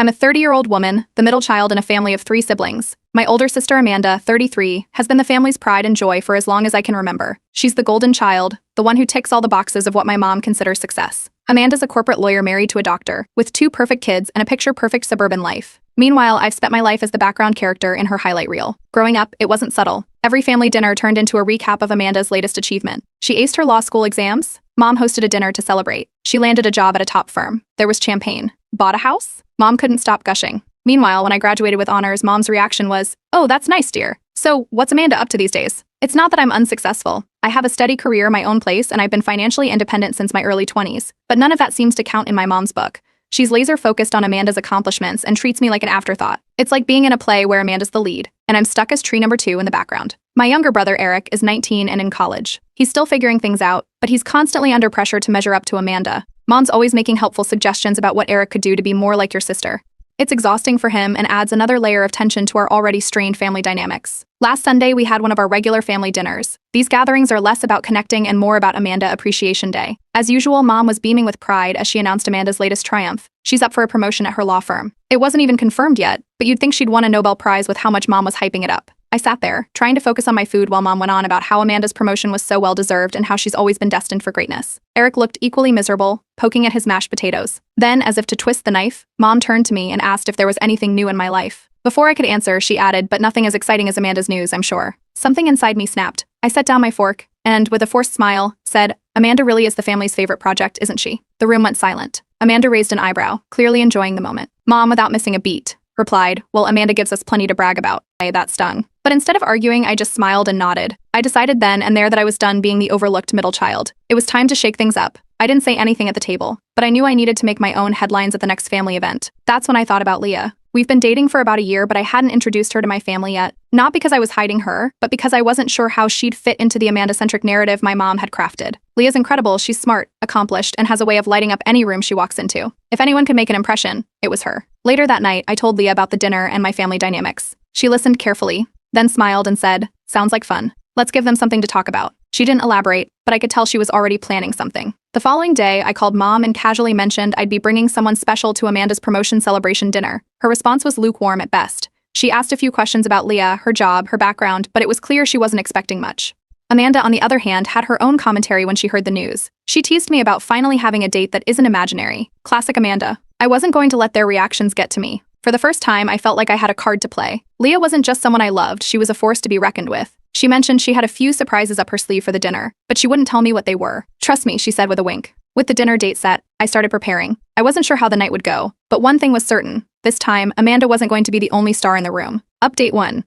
I'm a 30-year-old woman, the middle child in a family of 3 siblings. My older sister Amanda, 33, has been the family's pride and joy for as long as I can remember. She's the golden child, the one who ticks all the boxes of what my mom considers success. Amanda's a corporate lawyer married to a doctor, with 2 perfect kids and a picture-perfect suburban life. Meanwhile, I've spent my life as the background character in her highlight reel. Growing up, it wasn't subtle. Every family dinner turned into a recap of Amanda's latest achievement. She aced her law school exams. Mom hosted a dinner to celebrate. She landed a job at a top firm. There was champagne. Bought a house? Mom couldn't stop gushing. Meanwhile, when I graduated with honors, Mom's reaction was, "Oh, that's nice, dear. So, what's Amanda up to these days?" It's not that I'm unsuccessful. I have a steady career, my own place, and I've been financially independent since my early 20s. But none of that seems to count in my mom's book. She's laser-focused on Amanda's accomplishments and treats me like an afterthought. It's like being in a play where Amanda's the lead, and I'm stuck as tree number 2 in the background. My younger brother, Eric, is 19 and in college. He's still figuring things out, but he's constantly under pressure to measure up to Amanda. Mom's always making helpful suggestions about what Eric could do to be more like your sister. It's exhausting for him and adds another layer of tension to our already strained family dynamics. Last Sunday, we had one of our regular family dinners. These gatherings are less about connecting and more about Amanda Appreciation Day. As usual, Mom was beaming with pride as she announced Amanda's latest triumph. She's up for a promotion at her law firm. It wasn't even confirmed yet, but you'd think she'd won a Nobel Prize with how much Mom was hyping it up. I sat there, trying to focus on my food while Mom went on about how Amanda's promotion was so well-deserved and how she's always been destined for greatness. Eric looked equally miserable, poking at his mashed potatoes. Then, as if to twist the knife, Mom turned to me and asked if there was anything new in my life. Before I could answer, she added, "But nothing as exciting as Amanda's news, I'm sure." Something inside me snapped. I set down my fork and, with a forced smile, said, "Amanda really is the family's favorite project, isn't she?" The room went silent. Amanda raised an eyebrow, clearly enjoying the moment. Mom, without missing a beat, replied, "Well, Amanda gives us plenty to brag about." That stung. But instead of arguing, I just smiled and nodded. I decided then and there that I was done being the overlooked middle child. It was time to shake things up. I didn't say anything at the table, but I knew I needed to make my own headlines at the next family event. That's when I thought about Leah. We've been dating for about a year, but I hadn't introduced her to my family yet. Not because I was hiding her, but because I wasn't sure how she'd fit into the Amanda-centric narrative my mom had crafted. Leah's incredible, she's smart, accomplished, and has a way of lighting up any room she walks into. If anyone could make an impression, it was her. Later that night, I told Leah about the dinner and my family dynamics. She listened carefully, then smiled and said, "Sounds like fun. Let's give them something to talk about." She didn't elaborate, but I could tell she was already planning something. The following day, I called Mom and casually mentioned I'd be bringing someone special to Amanda's promotion celebration dinner. Her response was lukewarm at best. She asked a few questions about Leah, her job, her background, but it was clear she wasn't expecting much. Amanda, on the other hand, had her own commentary when she heard the news. She teased me about finally having a date that isn't imaginary. Classic Amanda. I wasn't going to let their reactions get to me. For the first time, I felt like I had a card to play. Leah wasn't just someone I loved, she was a force to be reckoned with. She mentioned she had a few surprises up her sleeve for the dinner, but she wouldn't tell me what they were. "Trust me," she said with a wink. With the dinner date set, I started preparing. I wasn't sure how the night would go, but one thing was certain. This time, Amanda wasn't going to be the only star in the room. Update 1.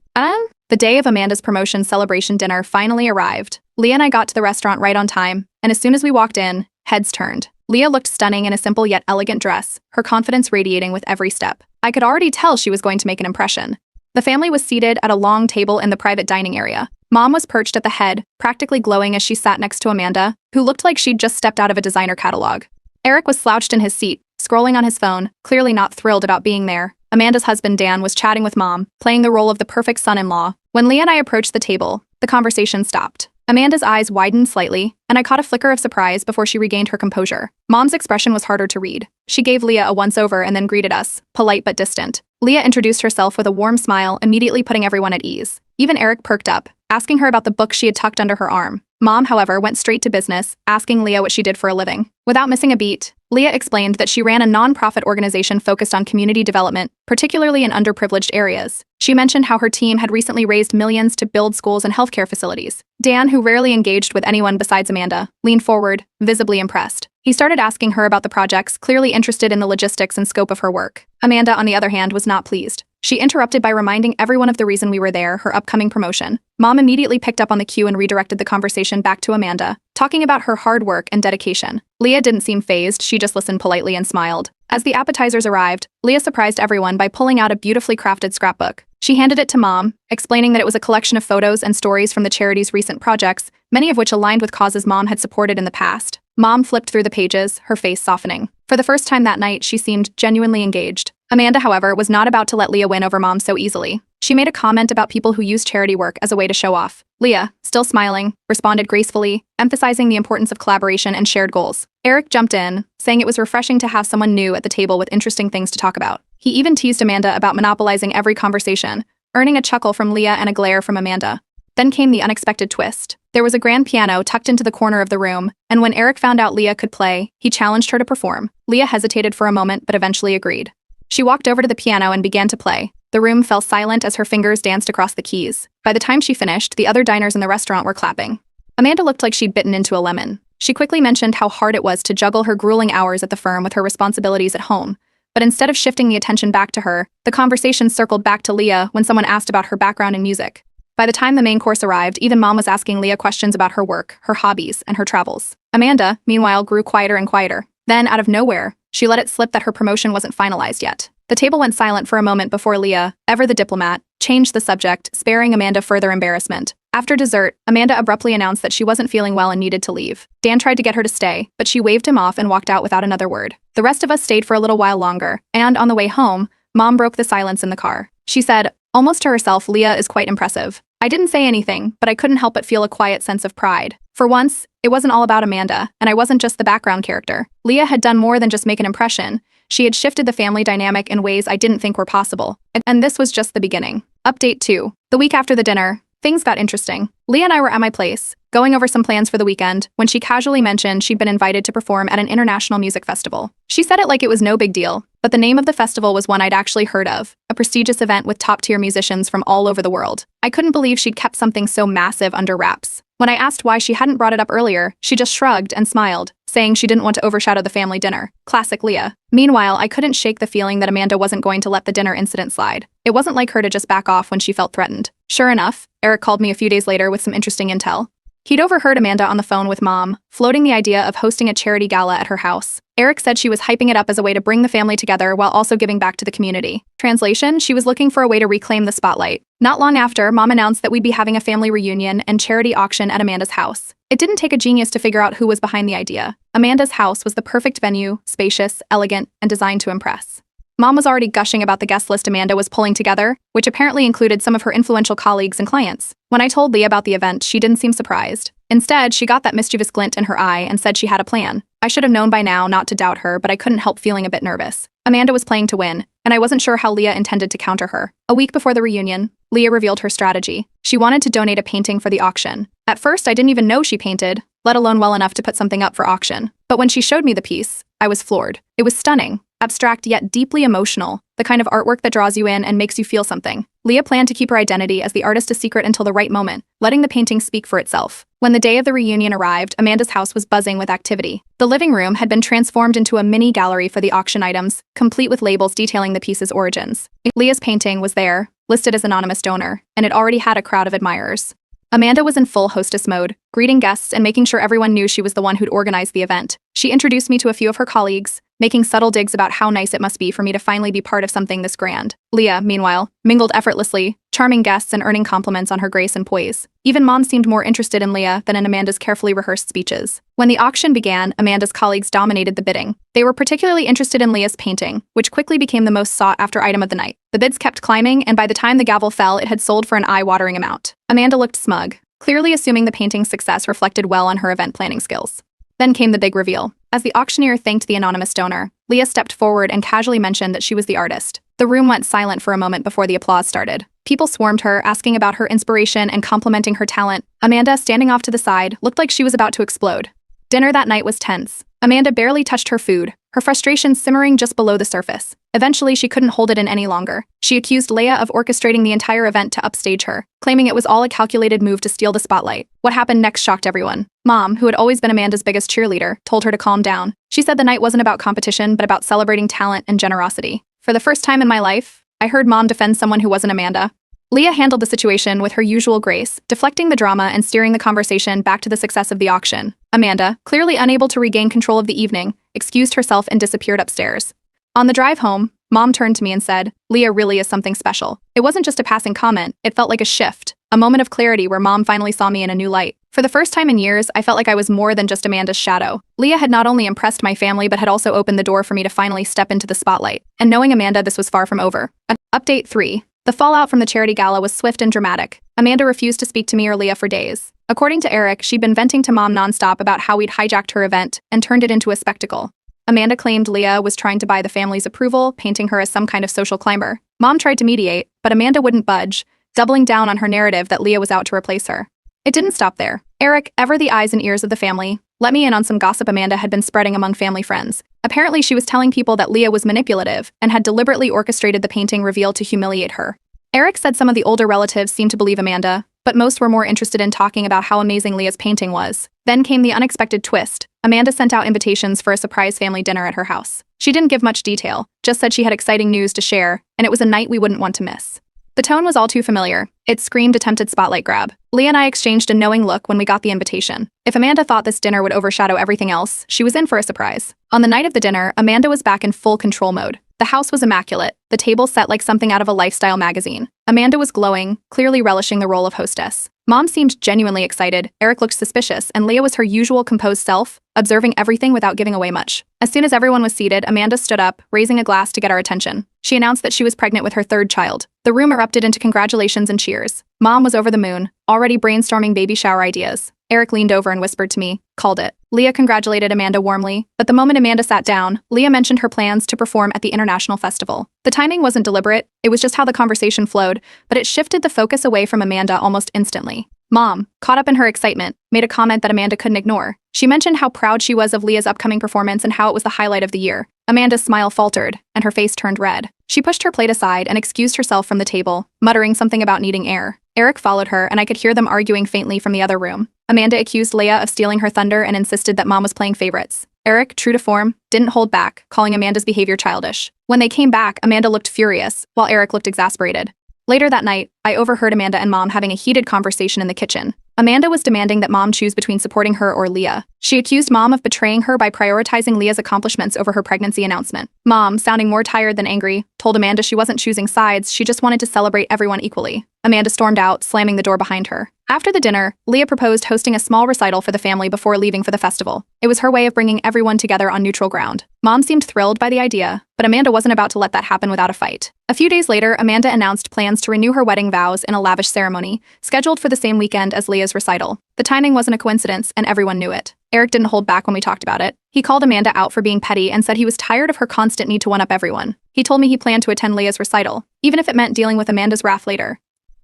The day of Amanda's promotion celebration dinner finally arrived. Leah and I got to the restaurant right on time, and as soon as we walked in, heads turned. Leah looked stunning in a simple yet elegant dress, her confidence radiating with every step. I could already tell she was going to make an impression. The family was seated at a long table in the private dining area. Mom was perched at the head, practically glowing as she sat next to Amanda, who looked like she'd just stepped out of a designer catalog. Eric was slouched in his seat, scrolling on his phone, clearly not thrilled about being there. Amanda's husband, Dan, was chatting with Mom, playing the role of the perfect son-in-law. When Leah and I approached the table, the conversation stopped. Amanda's eyes widened slightly, and I caught a flicker of surprise before she regained her composure. Mom's expression was harder to read. She gave Leah a once-over and then greeted us, polite but distant. Leah introduced herself with a warm smile, immediately putting everyone at ease. Even Eric perked up, asking her about the book she had tucked under her arm. Mom, however, went straight to business, asking Leah what she did for a living. Without missing a beat, Leah explained that she ran a non-profit organization focused on community development, particularly in underprivileged areas. She mentioned how her team had recently raised millions to build schools and healthcare facilities. Dan, who rarely engaged with anyone besides Amanda, leaned forward, visibly impressed. He started asking her about the projects, clearly interested in the logistics and scope of her work. Amanda, on the other hand, was not pleased. She interrupted by reminding everyone of the reason we were there, her upcoming promotion. Mom immediately picked up on the cue and redirected the conversation back to Amanda, talking about her hard work and dedication. Leah didn't seem fazed, she just listened politely and smiled. As the appetizers arrived, Leah surprised everyone by pulling out a beautifully crafted scrapbook. She handed it to Mom, explaining that it was a collection of photos and stories from the charity's recent projects, many of which aligned with causes Mom had supported in the past. Mom flipped through the pages, her face softening. For the first time that night, she seemed genuinely engaged. Amanda, however, was not about to let Leah win over Mom so easily. She made a comment about people who use charity work as a way to show off. Leah, still smiling, responded gracefully, emphasizing the importance of collaboration and shared goals. Eric jumped in, saying it was refreshing to have someone new at the table with interesting things to talk about. He even teased Amanda about monopolizing every conversation, earning a chuckle from Leah and a glare from Amanda. Then came the unexpected twist. There was a grand piano tucked into the corner of the room, and when Eric found out Leah could play, he challenged her to perform. Leah hesitated for a moment but eventually agreed. She walked over to the piano and began to play. The room fell silent as her fingers danced across the keys. By the time she finished, the other diners in the restaurant were clapping. Amanda looked like she'd bitten into a lemon. She quickly mentioned how hard it was to juggle her grueling hours at the firm with her responsibilities at home. But instead of shifting the attention back to her, the conversation circled back to Leah when someone asked about her background in music. By the time the main course arrived, even Mom was asking Leah questions about her work, her hobbies, and her travels. Amanda, meanwhile, grew quieter and quieter. Then, out of nowhere, she let it slip that her promotion wasn't finalized yet. The table went silent for a moment before Leah, ever the diplomat, changed the subject, sparing Amanda further embarrassment. After dessert, Amanda abruptly announced that she wasn't feeling well and needed to leave. Dan tried to get her to stay, but she waved him off and walked out without another word. The rest of us stayed for a little while longer, and on the way home, Mom broke the silence in the car. She said, almost to herself, Leah is quite impressive. I didn't say anything, but I couldn't help but feel a quiet sense of pride. For once, it wasn't all about Amanda, and I wasn't just the background character. Leah had done more than just make an impression. She had shifted the family dynamic in ways I didn't think were possible. And this was just the beginning. Update 2. The week after the dinner, things got interesting. Leah and I were at my place, going over some plans for the weekend, when she casually mentioned she'd been invited to perform at an international music festival. She said it like it was no big deal, but the name of the festival was one I'd actually heard of, a prestigious event with top-tier musicians from all over the world. I couldn't believe she'd kept something so massive under wraps. When I asked why she hadn't brought it up earlier, she just shrugged and smiled, saying she didn't want to overshadow the family dinner. Classic Leah. Meanwhile, I couldn't shake the feeling that Amanda wasn't going to let the dinner incident slide. It wasn't like her to just back off when she felt threatened. Sure enough, Eric called me a few days later with some interesting intel. He'd overheard Amanda on the phone with Mom, floating the idea of hosting a charity gala at her house. Eric said she was hyping it up as a way to bring the family together while also giving back to the community. Translation, she was looking for a way to reclaim the spotlight. Not long after, Mom announced that we'd be having a family reunion and charity auction at Amanda's house. It didn't take a genius to figure out who was behind the idea. Amanda's house was the perfect venue, spacious, elegant, and designed to impress. Mom was already gushing about the guest list Amanda was pulling together, which apparently included some of her influential colleagues and clients. When I told Leah about the event, she didn't seem surprised. Instead, she got that mischievous glint in her eye and said she had a plan. I should have known by now not to doubt her, but I couldn't help feeling a bit nervous. Amanda was playing to win, and I wasn't sure how Leah intended to counter her. A week before the reunion, Leah revealed her strategy. She wanted to donate a painting for the auction. At first, I didn't even know she painted, let alone well enough to put something up for auction. But when she showed me the piece, I was floored. It was stunning, abstract yet deeply emotional, the kind of artwork that draws you in and makes you feel something. Leah planned to keep her identity as the artist a secret until the right moment, letting the painting speak for itself. When the day of the reunion arrived, Amanda's house was buzzing with activity. The living room had been transformed into a mini gallery for the auction items, complete with labels detailing the piece's origins. Leah's painting was there, listed as anonymous donor, and it already had a crowd of admirers. Amanda was in full hostess mode, greeting guests and making sure everyone knew she was the one who'd organized the event. She introduced me to a few of her colleagues, making subtle digs about how nice it must be for me to finally be part of something this grand. Leah, meanwhile, mingled effortlessly, charming guests and earning compliments on her grace and poise. Even Mom seemed more interested in Leah than in Amanda's carefully rehearsed speeches. When the auction began, Amanda's colleagues dominated the bidding. They were particularly interested in Leah's painting, which quickly became the most sought-after item of the night. The bids kept climbing, and by the time the gavel fell, it had sold for an eye-watering amount. Amanda looked smug, clearly assuming the painting's success reflected well on her event planning skills. Then came the big reveal. As the auctioneer thanked the anonymous donor, Leah stepped forward and casually mentioned that she was the artist. The room went silent for a moment before the applause started. People swarmed her, asking about her inspiration and complimenting her talent. Amanda, standing off to the side, looked like she was about to explode. Dinner that night was tense. Amanda barely touched her food, her frustration simmering just below the surface. Eventually, she couldn't hold it in any longer. She accused Leah of orchestrating the entire event to upstage her, claiming it was all a calculated move to steal the spotlight. What happened next shocked everyone. Mom, who had always been Amanda's biggest cheerleader, told her to calm down. She said the night wasn't about competition, but about celebrating talent and generosity. For the first time in my life, I heard Mom defend someone who wasn't Amanda. Leah handled the situation with her usual grace, deflecting the drama and steering the conversation back to the success of the auction. Amanda, clearly unable to regain control of the evening, excused herself and disappeared upstairs. On the drive home, Mom turned to me and said, "Leah really is something special." It wasn't just a passing comment, it felt like a shift, a moment of clarity where Mom finally saw me in a new light. For the first time in years, I felt like I was more than just Amanda's shadow. Leah had not only impressed my family but had also opened the door for me to finally step into the spotlight. And knowing Amanda, this was far from over. Update 3. The fallout from the charity gala was swift and dramatic. Amanda refused to speak to me or Leah for days. According to Eric, she'd been venting to Mom nonstop about how we'd hijacked her event and turned it into a spectacle. Amanda claimed Leah was trying to buy the family's approval, painting her as some kind of social climber. Mom tried to mediate, but Amanda wouldn't budge, doubling down on her narrative that Leah was out to replace her. It didn't stop there. Eric, ever the eyes and ears of the family, let me in on some gossip Amanda had been spreading among family friends. Apparently, she was telling people that Leah was manipulative and had deliberately orchestrated the painting reveal to humiliate her. Eric said some of the older relatives seemed to believe Amanda, but most were more interested in talking about how amazing Leah's painting was. Then came the unexpected twist. Amanda sent out invitations for a surprise family dinner at her house. She didn't give much detail, just said she had exciting news to share, and it was a night we wouldn't want to miss. The tone was all too familiar. It screamed attempted spotlight grab. Leah and I exchanged a knowing look when we got the invitation. If Amanda thought this dinner would overshadow everything else, she was in for a surprise. On the night of the dinner, Amanda was back in full control mode. The house was immaculate, the table set like something out of a lifestyle magazine. Amanda was glowing, clearly relishing the role of hostess. Mom seemed genuinely excited, Eric looked suspicious, and Leah was her usual composed self, observing everything without giving away much. As soon as everyone was seated, Amanda stood up, raising a glass to get our attention. She announced that she was pregnant with her third child. The room erupted into congratulations and cheers. Mom was over the moon, already brainstorming baby shower ideas. Eric leaned over and whispered to me, "Called it." Leah congratulated Amanda warmly, but the moment Amanda sat down, Leah mentioned her plans to perform at the International Festival. The timing wasn't deliberate, it was just how the conversation flowed, but it shifted the focus away from Amanda almost instantly. Mom, caught up in her excitement, made a comment that Amanda couldn't ignore. She mentioned how proud she was of Leah's upcoming performance and how it was the highlight of the year. Amanda's smile faltered, and her face turned red. She pushed her plate aside and excused herself from the table, muttering something about needing air. Eric followed her, and I could hear them arguing faintly from the other room. Amanda accused Leah of stealing her thunder and insisted that Mom was playing favorites. Eric, true to form, didn't hold back, calling Amanda's behavior childish. When they came back, Amanda looked furious, while Eric looked exasperated. Later that night, I overheard Amanda and Mom having a heated conversation in the kitchen. Amanda was demanding that Mom choose between supporting her or Leah. She accused Mom of betraying her by prioritizing Leah's accomplishments over her pregnancy announcement. Mom, sounding more tired than angry, told Amanda she wasn't choosing sides, she just wanted to celebrate everyone equally. Amanda stormed out, slamming the door behind her. After the dinner, Leah proposed hosting a small recital for the family before leaving for the festival. It was her way of bringing everyone together on neutral ground. Mom seemed thrilled by the idea, but Amanda wasn't about to let that happen without a fight. A few days later, Amanda announced plans to renew her wedding vows in a lavish ceremony, scheduled for the same weekend as Leah's recital. The timing wasn't a coincidence, and everyone knew it. Eric didn't hold back when we talked about it. He called Amanda out for being petty and said he was tired of her constant need to one-up everyone. He told me he planned to attend Leah's recital, even if it meant dealing with Amanda's wrath later.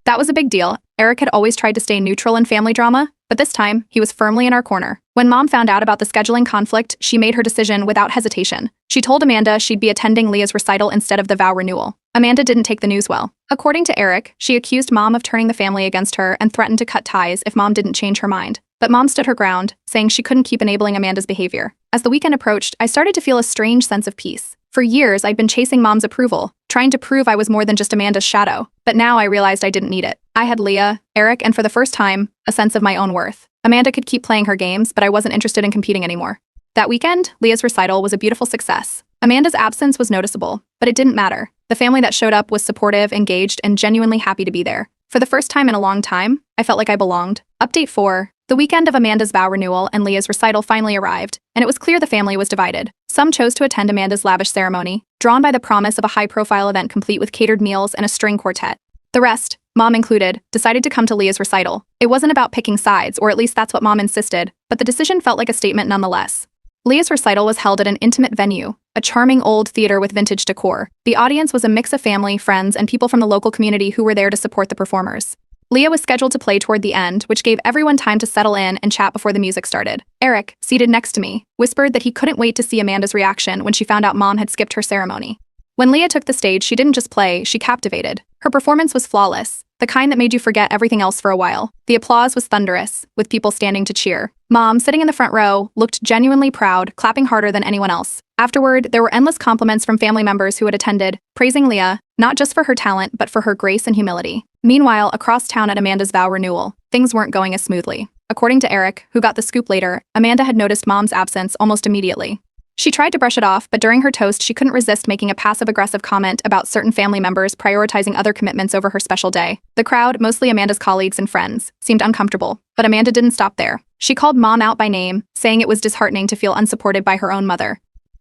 That was a big deal. Eric had always tried to stay neutral in family drama, but this time, he was firmly in our corner. When Mom found out about the scheduling conflict, she made her decision without hesitation. She told Amanda she'd be attending Leah's recital instead of the vow renewal. Amanda didn't take the news well. According to Eric, she accused Mom of turning the family against her and threatened to cut ties if Mom didn't change her mind. But Mom stood her ground, saying she couldn't keep enabling Amanda's behavior. As the weekend approached, I started to feel a strange sense of peace. For years, I'd been chasing Mom's approval, trying to prove I was more than just Amanda's shadow. But now I realized I didn't need it. I had Leah, Eric, and for the first time, a sense of my own worth. Amanda could keep playing her games, but I wasn't interested in competing anymore. That weekend, Leah's recital was a beautiful success. Amanda's absence was noticeable, but it didn't matter. The family that showed up was supportive, engaged, and genuinely happy to be there. For the first time in a long time, I felt like I belonged. Update 4. The weekend of Amanda's vow renewal and Leah's recital finally arrived, and it was clear the family was divided. Some chose to attend Amanda's lavish ceremony, drawn by the promise of a high-profile event complete with catered meals and a string quartet. The rest, Mom included, decided to come to Leah's recital. It wasn't about picking sides, or at least that's what Mom insisted, but the decision felt like a statement nonetheless. Leah's recital was held at an intimate venue, a charming old theater with vintage decor. The audience was a mix of family, friends, and people from the local community who were there to support the performers. Leah was scheduled to play toward the end, which gave everyone time to settle in and chat before the music started. Eric, seated next to me, whispered that he couldn't wait to see Amanda's reaction when she found out Mom had skipped her ceremony. When Leah took the stage, she didn't just play, she captivated. Her performance was flawless, the kind that made you forget everything else for a while. The applause was thunderous, with people standing to cheer. Mom, sitting in the front row, looked genuinely proud, clapping harder than anyone else. Afterward, there were endless compliments from family members who had attended, praising Leah, not just for her talent, but for her grace and humility. Meanwhile, across town at Amanda's vow renewal, things weren't going as smoothly. According to Eric, who got the scoop later, Amanda had noticed Mom's absence almost immediately. She tried to brush it off, but during her toast, she couldn't resist making a passive-aggressive comment about certain family members prioritizing other commitments over her special day. The crowd, mostly Amanda's colleagues and friends, seemed uncomfortable, but Amanda didn't stop there. She called Mom out by name, saying it was disheartening to feel unsupported by her own mother.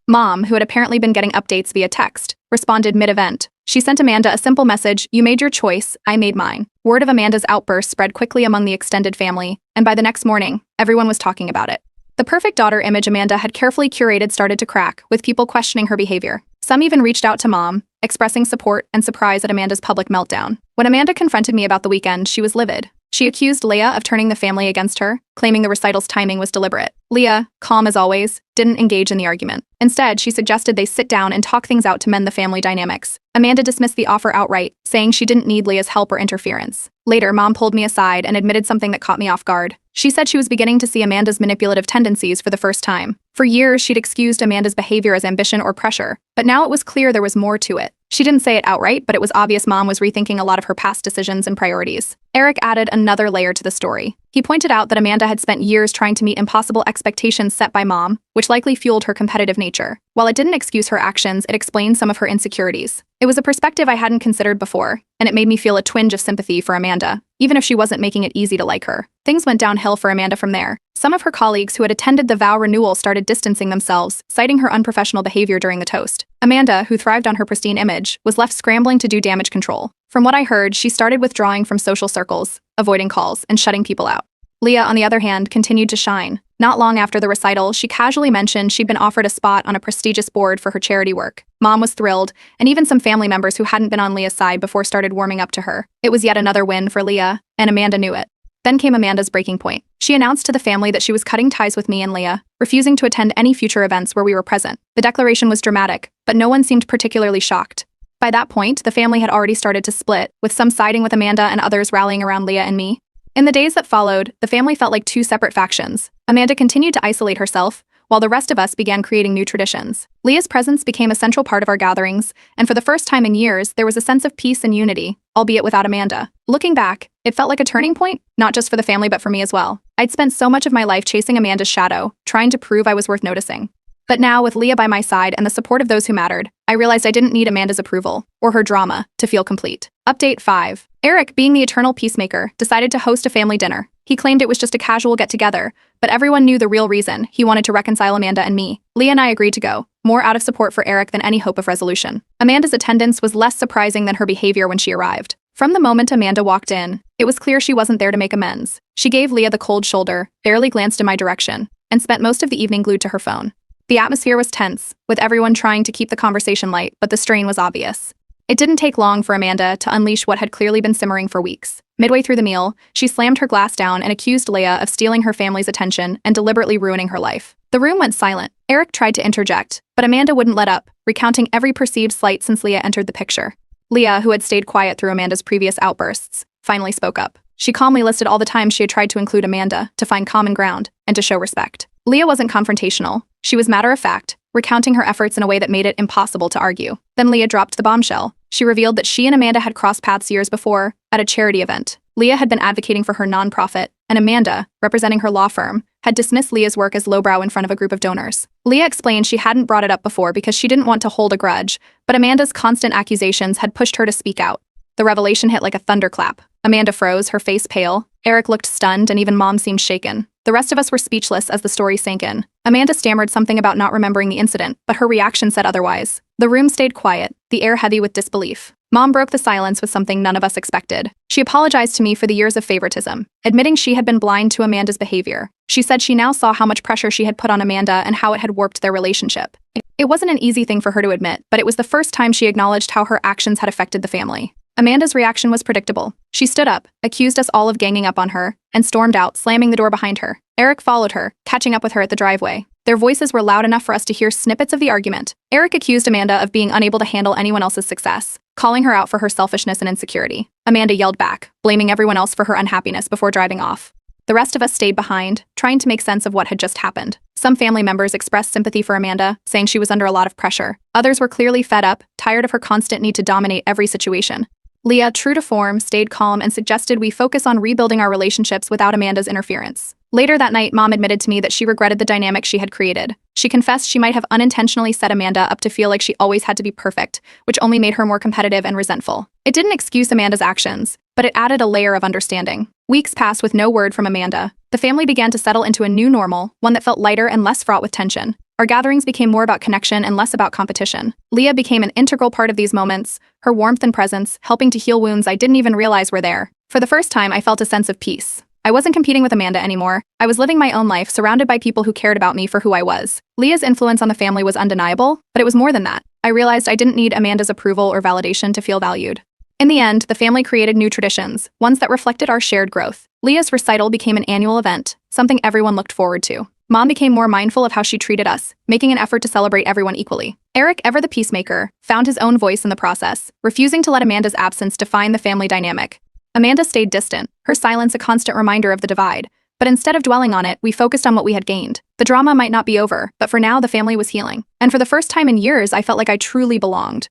Mom, who had apparently been getting updates via text, responded mid-event. She sent Amanda a simple message, "You made your choice, I made mine." Word of Amanda's outburst spread quickly among the extended family, and by the next morning, everyone was talking about it. The perfect daughter image Amanda had carefully curated started to crack, with people questioning her behavior. Some even reached out to Mom, expressing support and surprise at Amanda's public meltdown. When Amanda confronted me about the weekend, she was livid. She accused Leah of turning the family against her, claiming the recital's timing was deliberate. Leah, calm as always, didn't engage in the argument. Instead, she suggested they sit down and talk things out to mend the family dynamics. Amanda dismissed the offer outright, saying she didn't need Leah's help or interference. Later, Mom pulled me aside and admitted something that caught me off guard. She said she was beginning to see Amanda's manipulative tendencies for the first time. For years, she'd excused Amanda's behavior as ambition or pressure, but now it was clear there was more to it. She didn't say it outright, but it was obvious Mom was rethinking a lot of her past decisions and priorities. Eric added another layer to the story. He pointed out that Amanda had spent years trying to meet impossible expectations set by Mom, which likely fueled her competitive nature. While it didn't excuse her actions, it explained some of her insecurities. It was a perspective I hadn't considered before, and it made me feel a twinge of sympathy for Amanda, even if she wasn't making it easy to like her. Things went downhill for Amanda from there. Some of her colleagues who had attended the vow renewal started distancing themselves, citing her unprofessional behavior during the toast. Amanda, who thrived on her pristine image, was left scrambling to do damage control. From what I heard, she started withdrawing from social circles, avoiding calls, and shutting people out. Leah, on the other hand, continued to shine. Not long after the recital, she casually mentioned she'd been offered a spot on a prestigious board for her charity work. Mom was thrilled, and even some family members who hadn't been on Leah's side before started warming up to her. It was yet another win for Leah, and Amanda knew it. Then came Amanda's breaking point. She announced to the family that she was cutting ties with me and Leah, refusing to attend any future events where we were present. The declaration was dramatic, but no one seemed particularly shocked. By that point, the family had already started to split, with some siding with Amanda and others rallying around Leah and me. In the days that followed, the family felt like two separate factions. Amanda continued to isolate herself, while the rest of us began creating new traditions. Leah's presence became a central part of our gatherings, and for the first time in years, there was a sense of peace and unity, albeit without Amanda. Looking back, it felt like a turning point, not just for the family but for me as well. I'd spent so much of my life chasing Amanda's shadow, trying to prove I was worth noticing. But now, with Leah by my side and the support of those who mattered, I realized I didn't need Amanda's approval, or her drama, to feel complete. Update 5. Eric, being the eternal peacemaker, decided to host a family dinner. He claimed it was just a casual get-together, but everyone knew the real reason. He wanted to reconcile Amanda and me. Leah and I agreed to go, more out of support for Eric than any hope of resolution. Amanda's attendance was less surprising than her behavior when she arrived. From the moment Amanda walked in, it was clear she wasn't there to make amends. She gave Leah the cold shoulder, barely glanced in my direction, and spent most of the evening glued to her phone. The atmosphere was tense, with everyone trying to keep the conversation light, but the strain was obvious. It didn't take long for Amanda to unleash what had clearly been simmering for weeks. Midway through the meal, she slammed her glass down and accused Leah of stealing her family's attention and deliberately ruining her life. The room went silent. Eric tried to interject, but Amanda wouldn't let up, recounting every perceived slight since Leah entered the picture. Leah, who had stayed quiet through Amanda's previous outbursts, finally spoke up. She calmly listed all the times she had tried to include Amanda, to find common ground, and to show respect. Leah wasn't confrontational. She was matter-of-fact, recounting her efforts in a way that made it impossible to argue. Then Leah dropped the bombshell. She revealed that she and Amanda had crossed paths years before, at a charity event. Leah had been advocating for her nonprofit, and Amanda, representing her law firm, had dismissed Leah's work as lowbrow in front of a group of donors. Leah explained she hadn't brought it up before because she didn't want to hold a grudge, but Amanda's constant accusations had pushed her to speak out. The revelation hit like a thunderclap. Amanda froze, her face pale. Eric looked stunned, and even Mom seemed shaken. The rest of us were speechless as the story sank in. Amanda stammered something about not remembering the incident, but her reaction said otherwise. The room stayed quiet, the air heavy with disbelief. Mom broke the silence with something none of us expected. She apologized to me for the years of favoritism, admitting she had been blind to Amanda's behavior. She said she now saw how much pressure she had put on Amanda and how it had warped their relationship. It wasn't an easy thing for her to admit, but it was the first time she acknowledged how her actions had affected the family. Amanda's reaction was predictable. She stood up, accused us all of ganging up on her, and stormed out, slamming the door behind her. Eric followed her, catching up with her at the driveway. Their voices were loud enough for us to hear snippets of the argument. Eric accused Amanda of being unable to handle anyone else's success, calling her out for her selfishness and insecurity. Amanda yelled back, blaming everyone else for her unhappiness before driving off. The rest of us stayed behind, trying to make sense of what had just happened. Some family members expressed sympathy for Amanda, saying she was under a lot of pressure. Others were clearly fed up, tired of her constant need to dominate every situation. Leah, true to form, stayed calm and suggested we focus on rebuilding our relationships without Amanda's interference. Later that night, Mom admitted to me that she regretted the dynamic she had created. She confessed she might have unintentionally set Amanda up to feel like she always had to be perfect, which only made her more competitive and resentful. It didn't excuse Amanda's actions, but it added a layer of understanding. Weeks passed with no word from Amanda. The family began to settle into a new normal, one that felt lighter and less fraught with tension. Our gatherings became more about connection and less about competition. Leah became an integral part of these moments, her warmth and presence helping to heal wounds I didn't even realize were there. For the first time, I felt a sense of peace. I wasn't competing with Amanda anymore. I was living my own life, surrounded by people who cared about me for who I was. Leah's influence on the family was undeniable, but it was more than that. I realized I didn't need Amanda's approval or validation to feel valued. In the end, the family created new traditions, ones that reflected our shared growth. Leah's recital became an annual event, something everyone looked forward to. Mom became more mindful of how she treated us, making an effort to celebrate everyone equally. Eric, ever the peacemaker, found his own voice in the process, refusing to let Amanda's absence define the family dynamic. Amanda stayed distant, her silence a constant reminder of the divide. But instead of dwelling on it, we focused on what we had gained. The drama might not be over, but for now the family was healing. And for the first time in years, I felt like I truly belonged.